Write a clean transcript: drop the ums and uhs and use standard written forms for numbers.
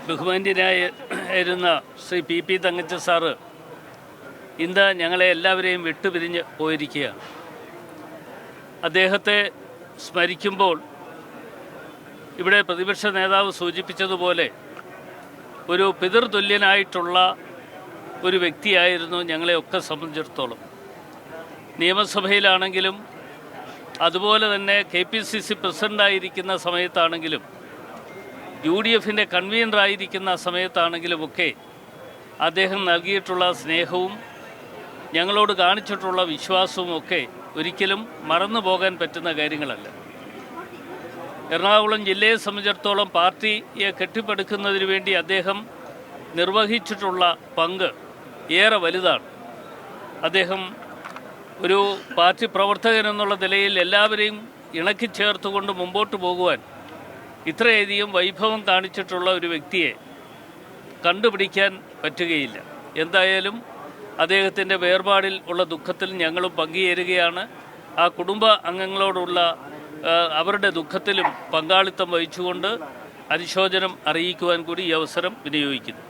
ബഹുമാന്യനായിരുന്ന Shri P Thankachan sir ഇന്ന് ഞങ്ങളെ എല്ലാവരെയും വിട്ടുപിരിഞ്ഞ് പോയിരിക്കുകയാണ്. അദ്ദേഹത്തെ സ്മരിക്കുമ്പോൾ ഇവിടെ പ്രതിപക്ഷ നേതാവ് സൂചിപ്പിച്ചതുപോലെ ഒരു പിതൃതുല്യനായിട്ടുള്ള ഒരു വ്യക്തിയായിരുന്നു ഞങ്ങളെയൊക്കെ സംബന്ധിച്ചിടത്തോളം. നിയമസഭയിലാണെങ്കിലും അതുപോലെ തന്നെ KPCC പ്രസിഡൻ്റായിരിക്കുന്ന സമയത്താണെങ്കിലും UDFൻ്റെ കൺവീനറായിരിക്കുന്ന സമയത്താണെങ്കിലുമൊക്കെ അദ്ദേഹം നൽകിയിട്ടുള്ള സ്നേഹവും ഞങ്ങളോട് കാണിച്ചിട്ടുള്ള വിശ്വാസവും ഒക്കെ ഒരിക്കലും മറന്നു പോകാൻ പറ്റുന്ന കാര്യങ്ങളല്ല. എറണാകുളം ജില്ലയെ സംബന്ധിച്ചിടത്തോളം പാർട്ടിയെ കെട്ടിപ്പടുക്കുന്നതിന് വേണ്ടി അദ്ദേഹം നിർവഹിച്ചിട്ടുള്ള പങ്ക് ഏറെ വലുതാണ്. അദ്ദേഹം ഒരു പാർട്ടി പ്രവർത്തകൻ എന്നുള്ള നിലയിൽ എല്ലാവരെയും ഇണക്കിച്ചേർത്തുകൊണ്ട് മുമ്പോട്ട് പോകുവാൻ ഇത്രയധികം വൈഭവം കാണിച്ചിട്ടുള്ള ഒരു വ്യക്തിയെ കണ്ടുപിടിക്കാൻ പറ്റുകയില്ല. എന്തായാലും അദ്ദേഹത്തിൻ്റെ വേർപാടിൽ ഉള്ള ദുഃഖത്തിൽ ഞങ്ങളും പങ്കുചേരുകയാണ്. ആ കുടുംബ അംഗങ്ങളോടുള്ള അവരുടെ ദുഃഖത്തിലും പങ്കാളിത്തം വഹിച്ചുകൊണ്ട് അനുശോചനം അറിയിക്കുവാൻ കൂടി ഈ അവസരം വിനിയോഗിക്കുന്നു.